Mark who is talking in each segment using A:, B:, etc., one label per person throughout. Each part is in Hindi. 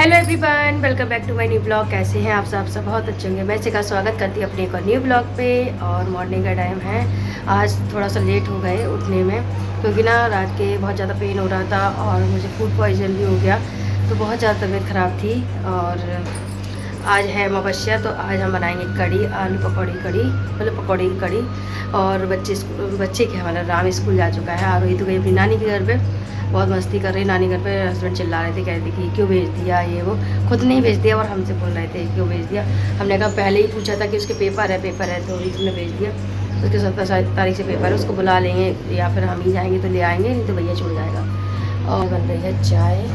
A: Hello everyone, welcome back to my new blog. कैसे हैं आप सब बहुत अच्छे होंगे। मैं का स्वागत करती हूँ अपने एक और न्यू ब्लॉग पे। और मॉर्निंग का टाइम है। आज थोड़ा सा लेट हो गए उठने में, क्योंकि ना रात के बहुत ज़्यादा पेन हो रहा था और मुझे फूड पॉइजन भी हो गया, तो बहुत ज़्यादा तबीयत ख़राब थी। और आज है अमावस्या, तो आज हम बनाएंगे कड़ी, आलू पकौड़ी कड़ी, मतलब पकौड़ी की कड़ी। और बच्चे क्या, मतलब राम स्कूल जा चुका है, आरोही तो गई अपनी नानी के घर पे, बहुत मस्ती कर रही नानी घर पे। हस्बैंड चिल्ला रहे थे, कह रहे थे कि क्यों भेज दिया ये वो, खुद नहीं भेज दिया और हमसे बोल रहे थे क्यों भेज दिया। हमने कहा पहले ही पूछा था कि उसके पेपर है तो अभी तुमने भेज दिया। उसके 17 तारीख से पेपर है, उसको बुला लेंगे या फिर हम ही जाएंगे तो ले आएंगे, नहीं तो भैया छूट जाएगा। और बन रही है चाय।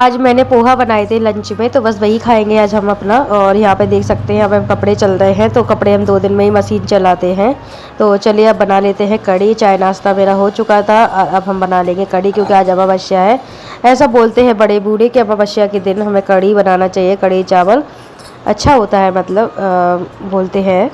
A: आज मैंने पोहा बनाए थे लंच में, तो बस वही खाएंगे आज हम अपना। और यहाँ पे देख सकते हैं यहाँ पे कपड़े चल रहे हैं, तो कपड़े हम 2 दिन में ही मशीन चलाते हैं। तो चलिए अब बना लेते हैं कड़ी। चाय नाश्ता मेरा हो चुका था, अब हम बना लेंगे कड़ी, क्योंकि आज अमावस्या है। ऐसा बोलते हैं बड़े बूढ़े कि अमावस्या के दिन हमें कड़ी बनाना चाहिए, कड़ी चावल अच्छा होता है, मतलब बोलते हैं।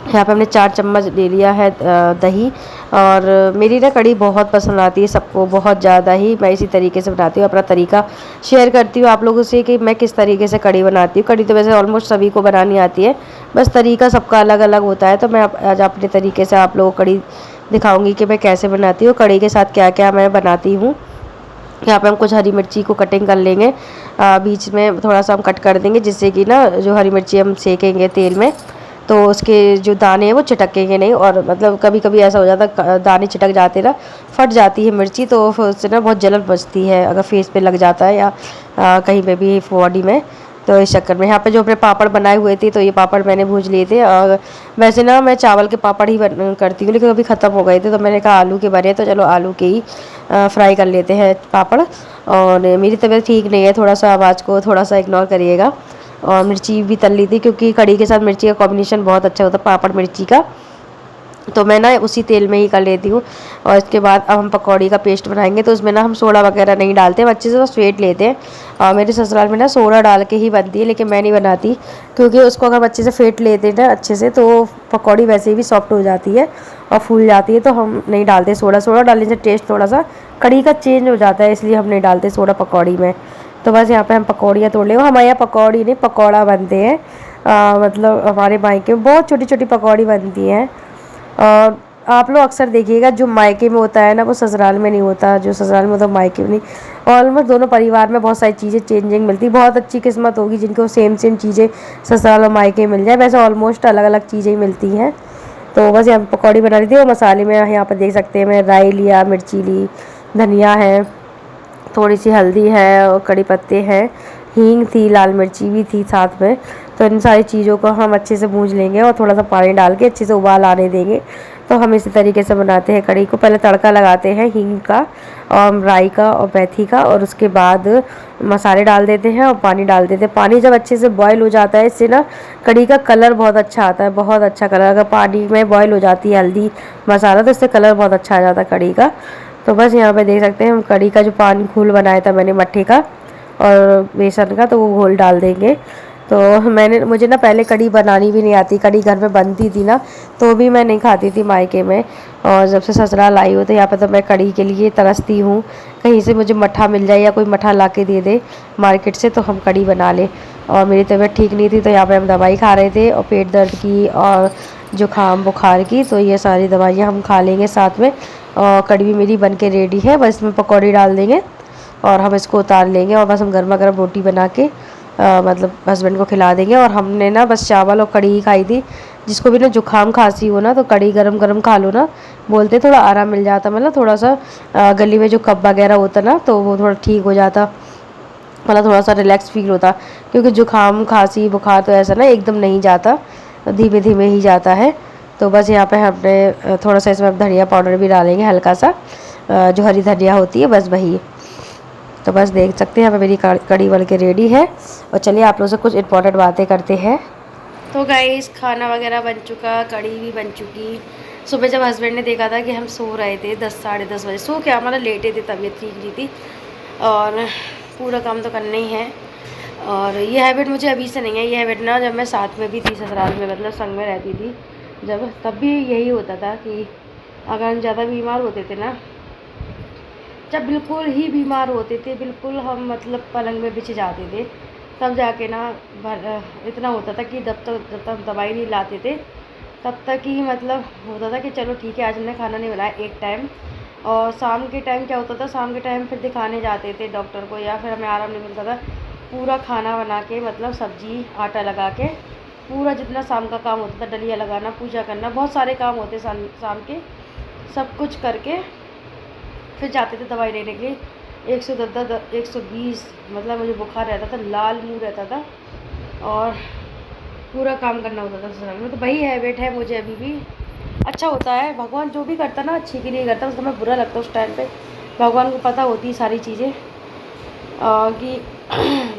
A: यहाँ पे हमने 4 चम्मच ले लिया है दही। और मेरी ना कड़ी बहुत पसंद आती है सबको, बहुत ज़्यादा ही। मैं इसी तरीके से बनाती हूँ, अपना तरीका शेयर करती हूँ आप लोगों से कि मैं किस तरीके से कड़ी बनाती हूँ। कड़ी तो वैसे ऑलमोस्ट सभी को बनानी आती है, बस तरीका सबका अलग अलग होता है। तो मैं आज अपने तरीके से आप लोगों को कड़ी दिखाऊँगी कि मैं कैसे बनाती हूँ, कड़ी के साथ क्या क्या मैं बनाती हूँ। यहाँ पे हम कुछ हरी मिर्ची को कटिंग कर लेंगे, बीच में थोड़ा सा हम कट कर देंगे, जिससे कि ना जो हरी मिर्ची हम सेकेंगे तेल में, तो उसके जो दाने हैं वो चिटकेंगे नहीं। और मतलब कभी कभी ऐसा हो जाता है दाने चिटक जाते ना, फट जाती है मिर्ची, तो फिर उससे ना बहुत जलन बचती है अगर फेस पे लग जाता है या कहीं पे भी बॉडी में। तो इस चक्कर में यहाँ पे जो अपने पापड़ बनाए हुए थे, तो ये पापड़ मैंने भूज लिए थे। और वैसे ना मैं चावल के पापड़ ही करती हूँ, लेकिन अभी ख़त्म हो गए थे, तो मैंने कहा आलू के बने, तो चलो आलू के ही फ्राई कर लेते हैं पापड़। और मेरी तबीयत ठीक नहीं है, थोड़ा सा आवाज़ को थोड़ा सा इग्नोर करिएगा। और मिर्ची भी तल ली थी, क्योंकि कड़ी के साथ मिर्ची का कॉम्बिनेशन बहुत अच्छा होता है, पापड़ मिर्ची का। तो मैं ना उसी तेल में ही कर लेती हूँ। और इसके बाद अब हम पकौड़ी का पेस्ट बनाएंगे, तो उसमें ना हम सोडा वगैरह नहीं डालते, हम अच्छे से बस फेंट लेते हैं। और मेरे ससुराल में ना सोडा डाल के ही बनती है, लेकिन मैं नहीं बनाती, क्योंकि उसको अगर हम अच्छे से फेंट लेते हैं ना अच्छे से, तो पकौड़ी वैसे भी सॉफ्ट हो जाती है और फूल जाती है। तो हम नहीं डालते सोडा, सोडा डालने से टेस्ट थोड़ा सा कड़ी का चेंज हो जाता है, इसलिए हम नहीं डालते सोडा पकौड़ी में। तो बस यहाँ पे हम पकौड़ियाँ तोड़ लेंगे। हमारे यहाँ पकौड़ी नहीं पकौड़ा बनते हैं, मतलब हमारे मायके में बहुत छोटी छोटी पकौड़ी बनती हैं। और आप लोग अक्सर देखिएगा, जो मायके में होता है ना वो ससुराल में नहीं होता, जो ससुराल में होता है मायके में नहीं। ऑलमोस्ट दोनों परिवार में बहुत सारी चीज़ें चेंजिंग मिलती है। बहुत अच्छी किस्मत होगी जिनको सेम सेम चीज़ें ससुराल और मायके मिल जाए, वैसे ऑलमोस्ट अलग अलग चीज़ें ही मिलती हैं। तो बस यहाँ पर पकौड़ी बना ली थी। और मसाले में यहाँ पर देख सकते हैं, मैं राई लिया, मिर्ची ली, धनिया है, थोड़ी सी हल्दी है और कड़ी पत्ते हैं, हींग थी, लाल मिर्ची भी थी साथ में। तो इन सारी चीज़ों को हम अच्छे से भून लेंगे और थोड़ा सा पानी डाल के अच्छे से उबाल आने देंगे। तो हम इसी तरीके से बनाते हैं कड़ी को। पहले तड़का लगाते हैं हींग का और राई का और मेथी का, और उसके बाद मसाले डाल देते हैं और पानी डाल देते हैं। पानी जब अच्छे से बॉयल हो जाता है, इससे ना कड़ी का कलर बहुत अच्छा आता है, बहुत अच्छा कलर। अगर पानी में बॉयल हो जाती है हल्दी मसाला, तो इससे कलर बहुत अच्छा आ जाता है कड़ी का। तो बस यहाँ पे देख सकते हैं हम कड़ी का जो पानी घोल बनाया था मैंने मट्ठे का और बेसन का, तो वो घोल डाल देंगे। तो मुझे ना पहले कड़ी बनानी भी नहीं आती, कड़ी घर में बनती थी ना तो भी मैं नहीं खाती थी मायके में। और जब से ससुराल आई हो तो यहाँ पे तो मैं कड़ी के लिए तरसती हूँ, कहीं से मुझे मट्ठा मिल जाए या कोई मट्ठा ला के दे दे मार्केट से, तो हम कड़ी बना लें। और मेरी तबीयत ठीक नहीं थी, तो यहाँ पर हम दवाई खा रहे थे, और पेट दर्द की और जुकाम बुखार की, तो ये सारी दवाइयाँ हम खा लेंगे साथ में। और कड़ी भी मेरी बन के रेडी है, बस इसमें पकौड़ी डाल देंगे और हम इसको उतार लेंगे। और बस हम गर्मा गर्म रोटी बना के मतलब हस्बैंड को खिला देंगे। और हमने ना बस चावल और कड़ी ही खाई थी। जिसको भी ना जुकाम खांसी हो ना, तो कड़ी गरम गरम खा लो ना, बोलते थोड़ा आराम मिल जाता, मतलब थोड़ा सा गली में जो कफ वगैरह होता ना, तो वो थोड़ा ठीक हो जाता, मतलब थोड़ा सा रिलैक्स फील होता। क्योंकि जुकाम खांसी बुखार तो ऐसा ना एकदम नहीं जाता, धीमे धीमे ही जाता है। तो बस यहाँ पे हमने थोड़ा सा इसमें धनिया पाउडर भी डालेंगे, हल्का सा, जो हरी धनिया होती है, बस वही। तो बस देख सकते हैं यहाँ पे मेरी कड़ी बन के रेडी है। और चलिए आप लोगों से कुछ इंपॉर्टेंट बातें करते हैं। तो गाइस खाना वगैरह बन चुका, कड़ी भी बन चुकी। सुबह जब हस्बैंड ने देखा था कि हम सो रहे थे 10 साढ़े 10 बजे, सो क्या मतलब लेटे थे, तबीयत ठीक नहीं थी और पूरा काम तो करना ही है। और ये हैबिट मुझे अभी से नहीं है, ये हैबिट ना जब मैं साथ में भी थी ससुराल में, मतलब संग में रहती थी जब, तब भी यही होता था कि अगर हम ज़्यादा बीमार होते थे ना, जब बिल्कुल ही बीमार होते थे, बिल्कुल हम मतलब पलंग में बिछ जाते थे, तब जाके ना इतना होता था कि जब तक हम दवाई नहीं लाते थे तब तक ही मतलब होता था कि चलो ठीक है, आज हमने खाना नहीं बनाया एक टाइम। और शाम के टाइम क्या होता था, शाम के टाइम फिर दिखाने जाते थे डॉक्टर को, या फिर हमें आराम नहीं मिलता था, पूरा खाना बना के मतलब सब्जी आटा लगा के, पूरा जितना शाम का काम होता था, डलिया लगाना, पूजा करना, बहुत सारे काम होते शाम के, सब कुछ करके फिर जाते थे दवाई लेने के लिए। 110 120 मतलब मुझे बुखार रहता था, लाल मुँह रहता था, और पूरा काम करना होता था ससुराल में। तो वही हैबिट है मुझे अभी भी। अच्छा होता है, भगवान जो भी करता ना अच्छे के लिए करता, उसको मैं बुरा लगता है उस टाइम पे, भगवान को पता होती है सारी चीज़ें कि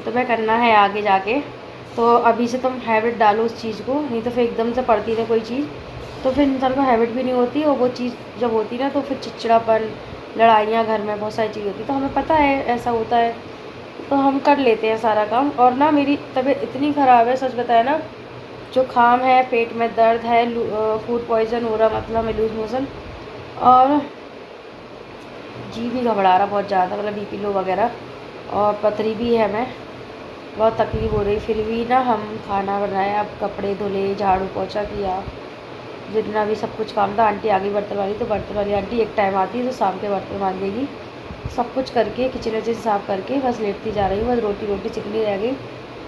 A: तुम्हें करना है आगे जाके, तो अभी से तुम हैबिट डालो उस चीज़ को, नहीं तो फिर एकदम से पड़ती ना कोई चीज़ तो फिर इंसान को हैबिट भी नहीं होती, और वो चीज़ जब होती ना तो फिर चिड़चिड़ापन, लड़ाइयाँ घर में, बहुत सारी चीज़ होती, तो हमें पता है ऐसा होता है, तो हम कर लेते हैं सारा काम। और ना मेरी तबीयत इतनी ख़राब है, सच बताया ना, जुकाम है, पेट में दर्द है, फूड पॉइज़न हो रहा, मतलब मैं लूज़ मोशन, और जी भी घबरा रहा बहुत ज़्यादा, मतलब बीपी लो वगैरह, और पथरी भी है, मैं बहुत तकलीफ़ हो रही। फिर भी ना हम खाना बनाया, अब कपड़े धुले, झाड़ू पोछा किया, जितना भी सब कुछ काम था। आंटी आ गई बर्तन वाली, तो बर्तन वाली आंटी एक टाइम आती है तो शाम के बर्तन मांज देगी। सब कुछ करके किचन विचन साफ़ करके बस लेटती जा रही हूँ, बस रोटी सिकनी रह गई,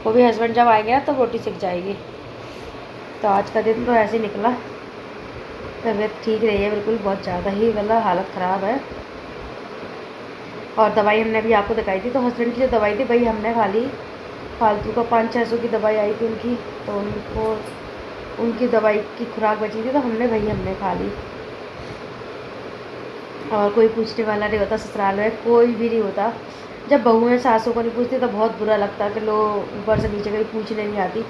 A: वो भी हस्बैंड जब आएंगे ना तब रोटी सिक जाएगी। तो आज का दिन तो ऐसे ही निकला, तबीयत ठीक रही है बिल्कुल, बहुत ज़्यादा ही मतलब हालत ख़राब है। और दवाई हमने अभी आपको दिखाई थी, तो हस्बैंड की जो दवाई थी वही हमने खा ली, फालतू का 500-600 की दवाई आई थी उनकी, तो उनको उनकी दवाई की खुराक बची थी, तो हमने खा ली। और कोई पूछने वाला नहीं होता ससुराल में, कोई भी नहीं होता। जब बहुएँ सासों को नहीं पूछती तो बहुत बुरा लगता है कि लो ऊपर से नीचे कभी पूछने नहीं आती,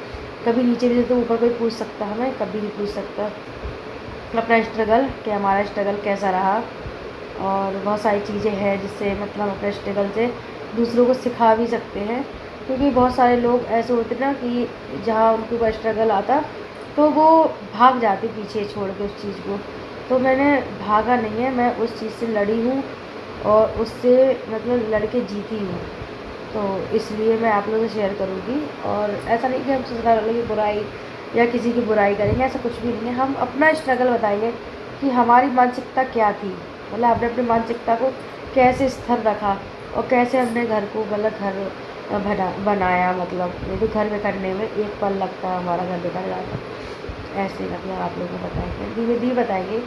A: कभी नीचे भी तो ऊपर कोई पूछ सकता, हमें कभी नहीं पूछ सकता अपना स्ट्रगल, कि हमारा स्ट्रगल कैसा रहा। और बहुत सारी चीज़ें हैं जिससे मतलब अपने स्ट्रगल से दूसरों को सिखा भी सकते हैं, क्योंकि बहुत सारे लोग ऐसे होते ना कि जहाँ उनके ऊपर स्ट्रगल आता तो वो भाग जाते पीछे छोड़ के उस चीज़ को। तो मैंने भागा नहीं है, मैं उस चीज़ से लड़ी हूँ और उससे मतलब लड़ के जीती हूँ, तो इसलिए मैं आप लोगों से शेयर करूँगी। और ऐसा नहीं कि हम ससुराल वालों की बुराई या किसी की बुराई करेंगे, ऐसा कुछ भी नहीं है। हम अपना स्ट्रगल बताएंगे कि हमारी मानसिकता क्या थी, मतलब हमने अपनी मानसिकता को कैसे स्थिर रखा, और कैसे हमने घर को मतलब घर बनाया, मतलब नहीं तो घर में करने में एक पल लगता है, हमारा घर बिगड़ जाता है। ऐसे मतलब आप लोगों को बताएंगे, धीरे धीरे बताएंगे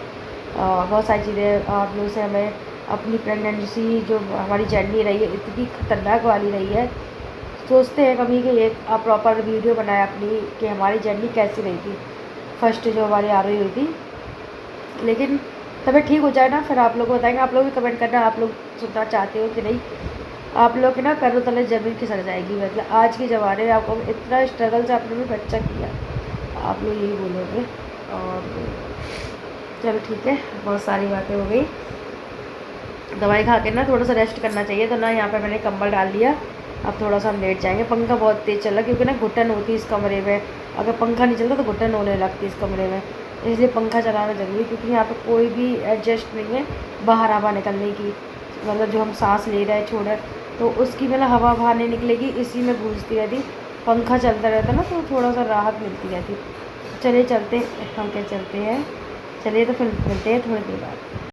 A: बहुत सारी चीज़ें आप लोगों से। हमें अपनी प्रेगनेंसी जो हमारी जर्नी रही है इतनी ख़तरनाक वाली रही है, सोचते हैं कभी कि एक प्रॉपर वीडियो बनाया अपनी कि हमारी जर्नी कैसी रही थी, फर्स्ट जो हमारी आ रही हुई थी। लेकिन तबीयत ठीक हो जाए ना फिर आप लोग को बताएंगे, आप लोग भी कमेंट करना, आप लोग सुनना चाहते हो कि नहीं। आप लोग के ना पैरों तले ज़मीन खिसक जाएगी, मतलब आज के ज़माने में आपको इतना स्ट्रगल से आपने भी बच्चा किया, आप लोग यही बोलोगे। और चलो ठीक है, बहुत सारी बातें हो गई। दवाई खा के ना थोड़ा सा रेस्ट करना चाहिए, तो ना यहाँ पे मैंने कंबल डाल दिया, अब थोड़ा सा हम लेट जाएंगे। पंखा बहुत तेज़ चल रहा क्योंकि ना घुटन होती है इस कमरे में, अगर पंखा नहीं चलता तो घुटन होने लगती है इस कमरे में, इसलिए पंखा चलाना ज़रूरी है, क्योंकि यहाँ पे कोई भी एडजस्ट नहीं है बाहर हवा निकलने की, मतलब जो हम सांस ले रहे हैं छोड़ रहे तो उसकी मतलब हवा बाहर नहीं निकलेगी, इसी में गूंजती रहती। पंखा चलता रहता ना तो थोड़ा सा राहत मिलती रहती। चलिए चलते, हम क्या चलते हैं, चलिए तो फिर मिलते हैं थोड़ी देर बाद।